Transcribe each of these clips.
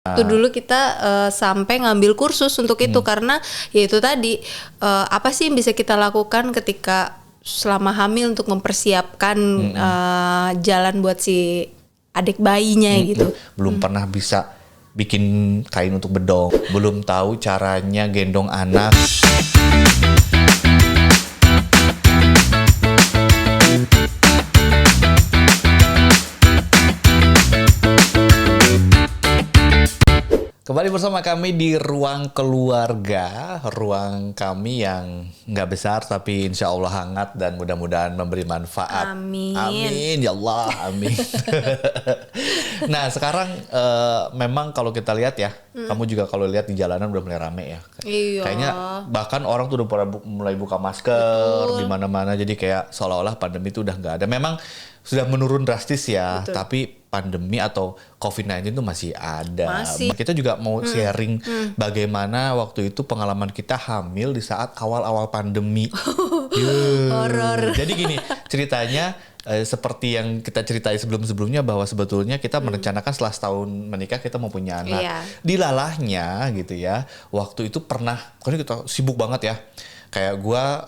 Itu dulu kita sampai ngambil kursus untuk itu karena ya itu tadi apa sih yang bisa kita lakukan ketika selama hamil untuk mempersiapkan jalan buat si adik bayinya gitu. Belum pernah bisa bikin kain untuk bedong, belum tahu caranya gendong anak. Kembali bersama kami di Ruang Keluarga, ruang kami yang nggak besar tapi insya Allah hangat dan mudah-mudahan memberi manfaat. Amin. Amin, ya Allah, amin. Nah sekarang memang kalau kita lihat ya, kamu juga kalau lihat di jalanan udah mulai rame ya. Iya. Kayaknya bahkan orang tuh udah mulai buka masker di mana-mana, jadi kayak seolah-olah pandemi itu udah nggak ada. Memang sudah menurun drastis ya, Betul. tapi pandemi atau COVID-19 itu masih ada. Masih. Kita juga mau sharing bagaimana waktu itu pengalaman kita hamil di saat awal-awal pandemi. Horor. Jadi gini, ceritanya seperti yang kita ceritain sebelum-sebelumnya bahwa sebetulnya kita merencanakan setelah setahun menikah kita mau punya anak. Iya. Dilalahnya gitu ya, waktu itu pernah, kan kita sibuk banget ya. Kayak gua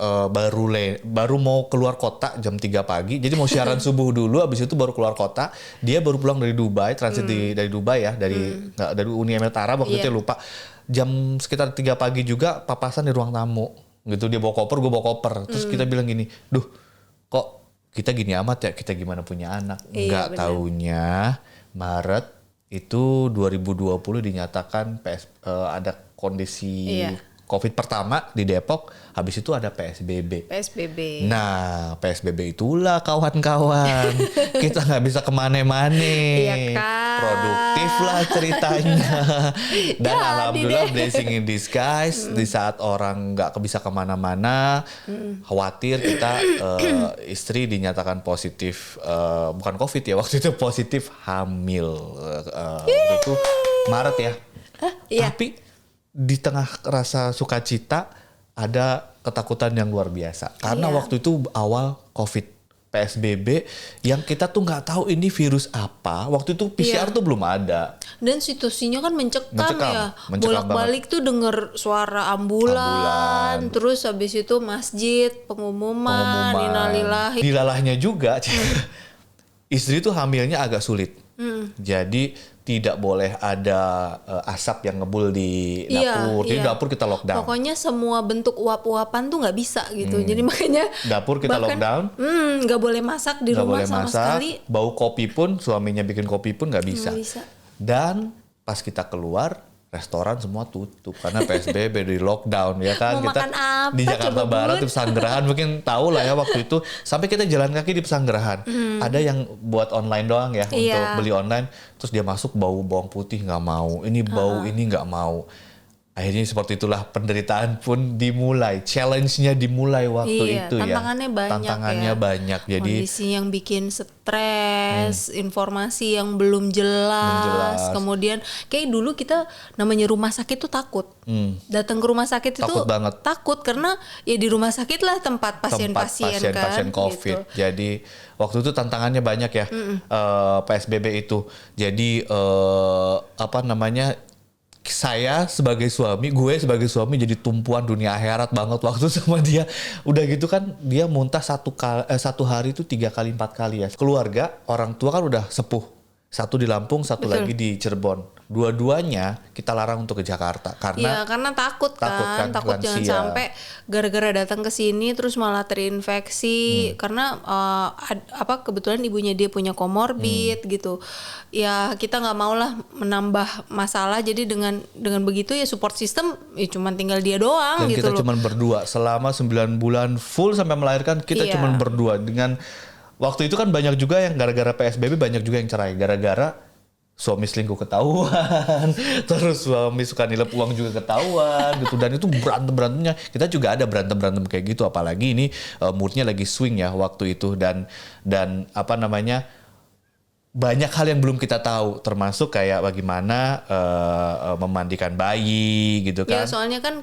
baru mau keluar kota jam 3 pagi. Jadi mau siaran subuh dulu, abis itu baru keluar kota. Dia baru pulang dari Dubai, transit dari Dubai ya, dari Uni Emirat Arab waktu itu lupa. Jam sekitar 3 pagi juga papasan di ruang tamu. Gitu dia bawa koper, gua bawa koper. Terus kita bilang gini, "Duh, kok kita gini amat ya, kita gimana punya anak?" Iya, Nggak benar. taunya Maret itu 2020 dinyatakan ada kondisi Iya. COVID pertama di Depok, habis itu ada PSBB. PSBB. Nah, PSBB itulah kawan-kawan. Kita nggak bisa kemana-mana. Iya kan? Produktif lah ceritanya. Dan Jadi alhamdulillah deh. blessing in disguise. Di saat orang nggak bisa kemana-mana, khawatir kita istri dinyatakan positif. Bukan COVID ya, waktu itu positif hamil. Itu Maret ya. Iya. Tapi di tengah rasa sukacita ada ketakutan yang luar biasa karena Iya. waktu itu awal COVID PSBB yang kita tuh nggak tahu ini virus apa. Waktu itu PCR tuh belum ada. Dan situasinya kan mencekam ya. Mencekam Bolak-balik tuh denger suara ambulan. Terus habis itu masjid, pengumuman. Innalillahi. Dilalahnya juga istri tuh hamilnya agak sulit. Jadi tidak boleh ada asap yang ngebul di dapur. Jadi dapur kita lockdown. Pokoknya semua bentuk uap-uapan tuh nggak bisa gitu. Jadi makanya Dapur kita lockdown. nggak boleh masak di Nggak rumah boleh sama masak, sekali. bau kopi pun suaminya bikin kopi pun nggak bisa. Nggak bisa. Dan pas kita keluar restoran semua tutup karena PSBB di lockdown ya kan. Mau Kita makan apa, di Jakarta coba, Barat Bun? di Pesanggerahan mungkin tahu lah ya waktu itu sampai kita jalan kaki di Pesanggerahan. Ada yang buat online doang ya untuk Iya. beli online, terus dia masuk bau bawang putih nggak mau, ini bau ini nggak mau. Akhirnya seperti itulah penderitaan pun dimulai, challenge-nya dimulai waktu Iya, itu ya. tantangannya banyak Tantangannya ya. banyak. Jadi Kondisi yang bikin stres, informasi yang belum jelas. Kemudian kayak dulu kita namanya rumah sakit tuh takut. Datang ke rumah sakit itu Takut banget. takut karena ya di rumah sakit lah tempat pasien-pasien kan. pasien COVID. Gitu. Jadi waktu itu tantangannya banyak ya PSBB itu. Jadi apa namanya? Gue sebagai suami jadi tumpuan dunia akhirat banget waktu sama dia. Udah gitu kan dia muntah satu hari itu 3 kali 4 kali ya. Keluarga orang tua kan udah sepuh. Satu di Lampung, satu Betul. lagi di Cirebon. Dua-duanya kita larang untuk ke Jakarta Iya, karena takut kan, takut jangan lansia. sampai gara-gara datang ke sini terus malah terinfeksi karena kebetulan ibunya dia punya komorbid gitu. Ya kita nggak mau lah menambah masalah, jadi dengan begitu ya support system ya cuma tinggal dia doang dan gitu kita loh. cuma berdua selama 9 bulan full sampai melahirkan kita Iya. cuma berdua. Dengan waktu itu kan banyak juga yang gara-gara PSBB banyak juga yang cerai gara-gara suami selingkuh ketahuan, terus suami suka nilep uang juga ketahuan gitu, dan itu berantemnya kita juga ada berantem kayak gitu, apalagi ini moodnya lagi swing ya waktu itu dan apa namanya banyak hal yang belum kita tahu, termasuk kayak bagaimana memandikan bayi gitu Ya kan. soalnya kan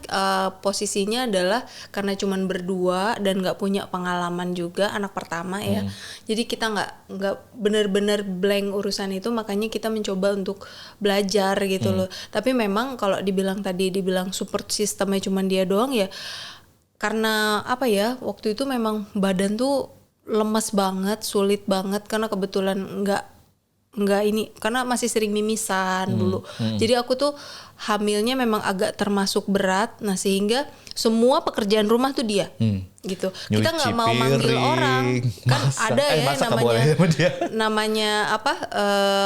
posisinya adalah karena cuman berdua dan nggak punya pengalaman juga anak pertama ya. Jadi kita nggak benar-benar blank urusan itu, makanya kita mencoba untuk belajar gitu loh. Tapi memang kalau dibilang support sistemnya cuman dia doang ya, karena apa ya, waktu itu memang badan tuh lemes banget, sulit banget karena kebetulan nggak ini, karena masih sering mimisan dulu. Jadi aku tuh hamilnya memang agak termasuk berat. Nah sehingga semua pekerjaan rumah tuh dia gitu. Kita nggak mau manggil orang kan, ada ya namanya apa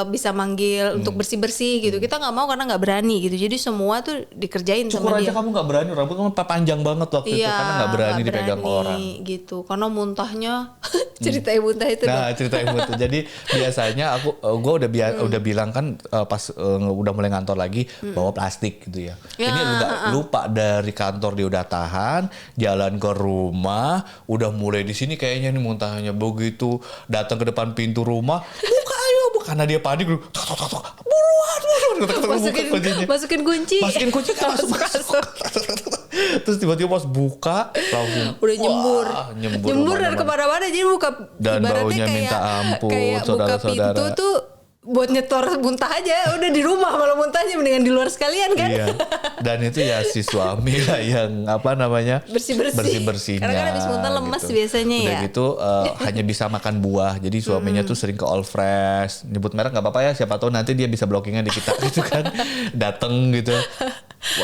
bisa manggil untuk bersih gitu. Kita nggak mau karena nggak berani gitu. Jadi semua tuh dikerjain Cukur sama aja dia. Kamu nggak berani, rambut kamu panjang banget waktu itu karena nggak berani dipegang orang gitu. Karena muntahnya cerita muntah itu. Nah cerita ibu tuh. Jadi biasanya gue udah bilang kan pas udah mulai ngantor lagi bawa plastik gitu ya. Ini lupa dari kantor dia udah tahan, jalan ke rumah udah mulai di sini kayaknya nih muntahnya. Begitu datang ke depan pintu rumah, buka ayo, karena dia panik, buruan, masukin kunci masuk. Terus tiba-tiba pas buka langsung udah nyembur dari kemana-mana. Jadi buka dan baunya kayak, minta ampun, kayak buka pintu tuh buat nyetor muntah aja, udah di rumah malah muntahnya, mendingan di luar sekalian kan. Iya. Dan itu ya si suami lah yang apa namanya bersih-bersihnya. Karena kan habis muntah lemes gitu. biasanya. Udah ya. Gitu hanya bisa makan buah. Jadi suaminya tuh sering ke All Fresh. Nyebut merek nggak apa-apa ya, siapa tahu nanti dia bisa blockingan di kita gitu kan. Dateng gitu.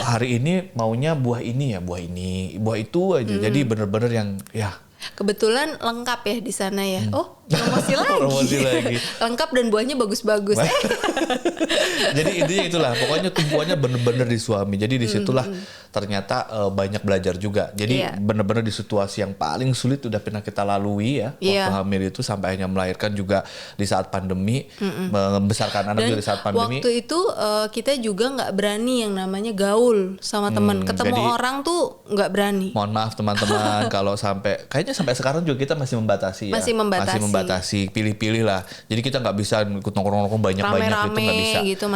Wah, hari ini maunya buah ini ya, buah itu aja. Jadi bener-bener yang ya. Kebetulan lengkap ya di sana ya. Oh, promosi lagi. Lengkap dan buahnya bagus-bagus. Jadi intinya itulah, pokoknya tumpuannya bener-bener di suami. Jadi disitulah ternyata banyak belajar juga. Jadi bener-bener di situasi yang paling sulit udah pernah kita lalui ya. Waktu hamil itu sampai hanya melahirkan juga di saat pandemi, membesarkan anak juga di saat pandemi. Waktu itu kita juga nggak berani yang namanya gaul sama teman. Ketemu orang tuh nggak berani. Mohon maaf teman-teman kalau kayaknya sampai sekarang juga kita masih membatasi ya. Masih membatasi, pilih-pilih lah. Jadi kita nggak bisa ikut nongkrong-nongkrong banyak-banyak gitu, nggak bisa. Gitu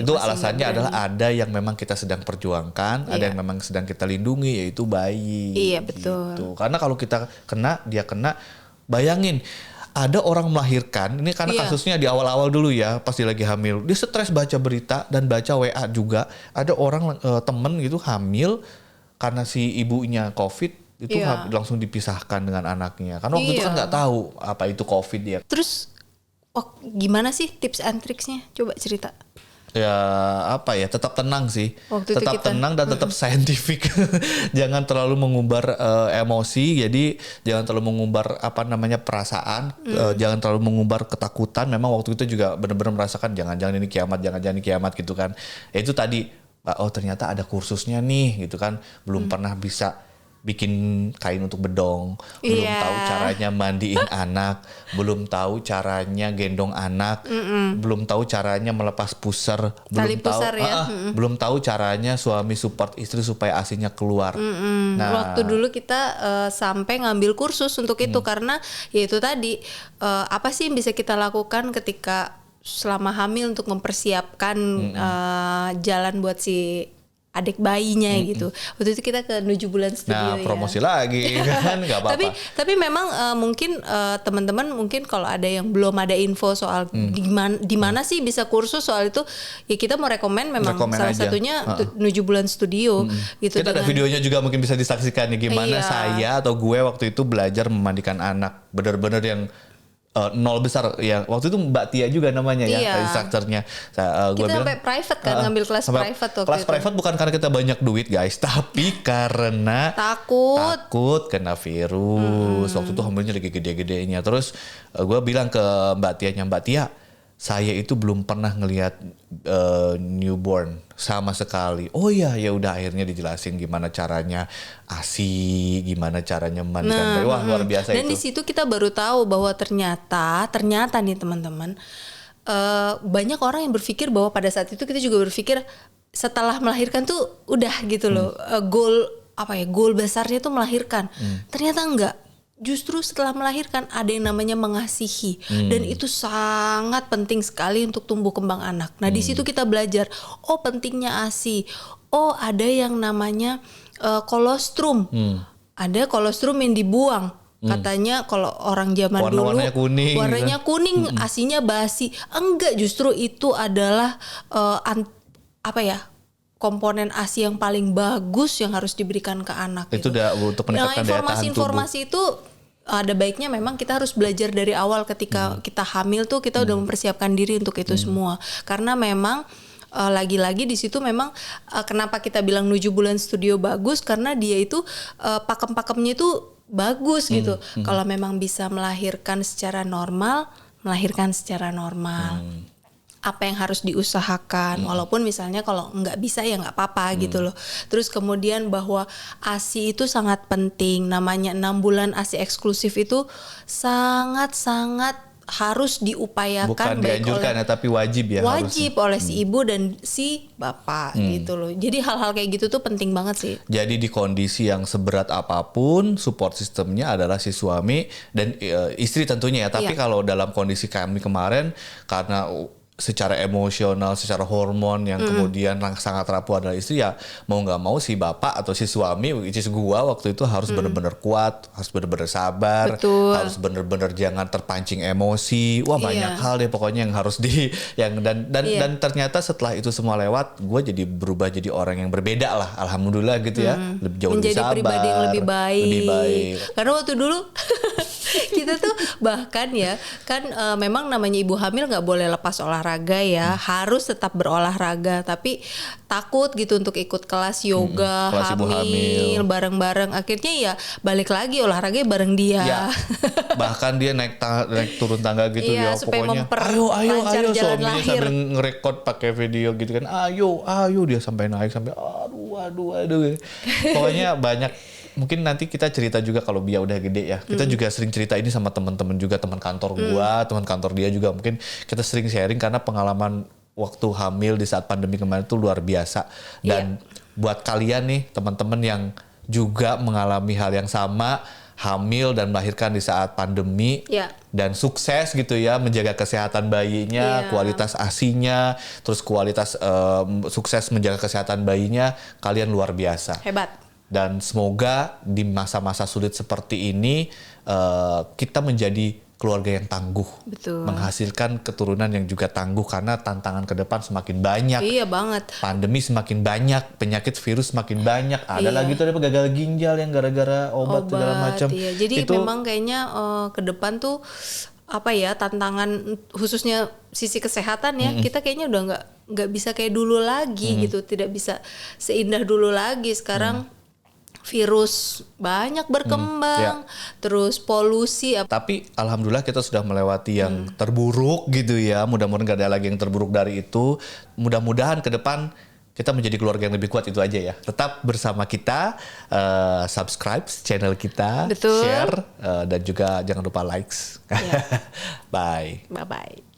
itu alasannya adalah ada yang memang kita sedang perjuangkan, ada yang memang sedang kita lindungi, yaitu bayi. Iya betul. Gitu. Karena kalau kita dia kena, bayangin. Ada orang melahirkan, ini karena kasusnya di awal-awal dulu ya, pas dia lagi hamil. Dia stres baca berita dan baca WA juga. Ada orang temen gitu hamil karena si ibunya COVID. Itu langsung dipisahkan dengan anaknya. Karena waktu itu kan nggak tahu apa itu COVID ya. Terus gimana sih tips and tricksnya? Coba cerita. Ya apa ya, tetap tenang sih. Tetap tenang dan tetap saintifik. Jangan terlalu mengumbar emosi. Jadi jangan terlalu mengumbar perasaan. Jangan terlalu mengumbar ketakutan. Memang waktu itu juga benar-benar merasakan jangan-jangan ini kiamat gitu kan. Ya itu tadi, ternyata ada kursusnya nih gitu kan. Belum pernah bisa bikin kain untuk bedong, belum tahu caranya mandiin anak, belum tahu caranya gendong anak, belum tahu caranya melepas pusar, belum tahu caranya suami support istri supaya ASINYA keluar. Nah, waktu dulu kita sampai ngambil kursus untuk itu karena ya itu tadi apa sih yang bisa kita lakukan ketika selama hamil untuk mempersiapkan jalan buat si adik bayinya gitu. Waktu itu kita ke 7 bulan studio. Nah, promosi lagi kan nggak apa-apa. Tapi memang mungkin teman-teman mungkin kalau ada yang belum ada info soal di mana sih bisa kursus soal itu, ya kita mau rekomen salah satunya 7 bulan studio gitu. Kita ada videonya juga mungkin bisa disaksikan nih gimana saya atau gue waktu itu belajar memandikan anak. Bener-bener yang nol besar ya, waktu itu Mbak Tia juga namanya ya instrukturnya. Kita sampai private kan, ngambil kelas private waktu kelas itu. Private bukan karena kita banyak duit guys, tapi karena takut kena virus. Waktu itu hamilnya lagi gede-gedenya. Terus gue bilang ke Mbak Tia, saya itu belum pernah ngelihat newborn sama sekali. Oh ya udah akhirnya dijelasin gimana caranya ASI, gimana caranya memandikan bayi. Wah, luar biasa. Dan itu. di situ kita baru tahu bahwa ternyata nih teman-teman, banyak orang yang berpikir bahwa pada saat itu kita juga berpikir setelah melahirkan tuh udah gitu loh. Goal besarnya tuh melahirkan. Ternyata enggak. justru setelah melahirkan ada yang namanya mengasihi, dan itu sangat penting sekali untuk tumbuh kembang anak. Nah di situ kita belajar, oh pentingnya ASI, oh ada yang namanya kolostrum, ada kolostrum yang dibuang. Katanya kalau orang zaman dulu warnanya kuning, ASINya basi. Enggak, justru itu adalah komponen ASI yang paling bagus yang harus diberikan ke anak. Itu gitu. udah untuk meningkatkan daya tahan tubuh. Informasi itu ada baiknya memang kita harus belajar dari awal ketika kita hamil tuh kita udah mempersiapkan diri untuk itu semua. Karena memang lagi-lagi di situ memang kenapa kita bilang 7 bulan studio bagus, karena dia itu pakem-pakemnya itu bagus gitu. Kalau memang bisa melahirkan secara normal, melahirkan secara normal. Apa yang harus diusahakan, walaupun misalnya kalau nggak bisa ya nggak apa-apa gitu loh. Terus kemudian bahwa ASI itu sangat penting, namanya 6 bulan ASI eksklusif itu sangat-sangat harus diupayakan. Bukan dianjurkan ya, tapi wajib ya. Wajib harusnya oleh si ibu dan si bapak gitu loh. Jadi hal-hal kayak gitu tuh penting banget sih. Jadi di kondisi yang seberat apapun, support sistemnya adalah si suami dan istri tentunya ya. Tapi kalau dalam kondisi kami kemarin, karena secara emosional, secara hormon yang kemudian sangat rapuh adalah istri, ya mau nggak mau si bapak atau si suami, which is gua waktu itu harus benar-benar kuat, harus benar-benar sabar, harus benar-benar jangan terpancing emosi. Wah banyak hal deh pokoknya yang harus dan ternyata setelah itu semua lewat, gua jadi berubah jadi orang yang berbeda lah, alhamdulillah gitu ya, jauh lebih sabar, menjadi pribadi yang lebih baik. Karena waktu dulu kita tuh bahkan ya kan memang namanya ibu hamil nggak boleh lepas olahraga ya, harus tetap berolahraga, tapi takut gitu untuk ikut kelas yoga, hamil bareng-bareng, akhirnya ya balik lagi olahraga bareng dia. Ya, bahkan dia naik turun tangga gitu ya, supaya pokoknya ayo suaminya sambil ngerekord pakai video gitu kan, ayo dia sampai naik sampai aduh pokoknya banyak. Mungkin nanti kita cerita juga kalau Bia udah gede ya. Kita juga sering cerita ini sama teman-teman juga, teman kantor gua, teman kantor dia juga. Mungkin kita sering sharing karena pengalaman waktu hamil di saat pandemi kemarin itu luar biasa. Dan buat kalian nih teman-teman yang juga mengalami hal yang sama, hamil dan melahirkan di saat pandemi dan sukses gitu ya, menjaga kesehatan bayinya, kualitas ASINya, terus kualitas sukses menjaga kesehatan bayinya, kalian luar biasa. Hebat. Dan semoga di masa-masa sulit seperti ini kita menjadi keluarga yang tangguh. Betul. Menghasilkan keturunan yang juga tangguh karena tantangan ke depan semakin banyak. Iya banget. Pandemi semakin banyak, penyakit virus semakin banyak. Ada lagi tuh ada gagal ginjal yang gara-gara obat segala macam. Iya. Jadi memang kayaknya ke depan tuh tantangan khususnya sisi kesehatan ya, kita kayaknya udah nggak bisa kayak dulu lagi gitu, tidak bisa seindah dulu lagi sekarang. Virus banyak berkembang, terus polusi. Tapi alhamdulillah kita sudah melewati yang terburuk gitu ya. Mudah-mudahan gak ada lagi yang terburuk dari itu. Mudah-mudahan ke depan kita menjadi keluarga yang lebih kuat, itu aja ya. Tetap bersama kita, subscribe channel kita, share, dan juga jangan lupa likes. Bye. Bye-bye.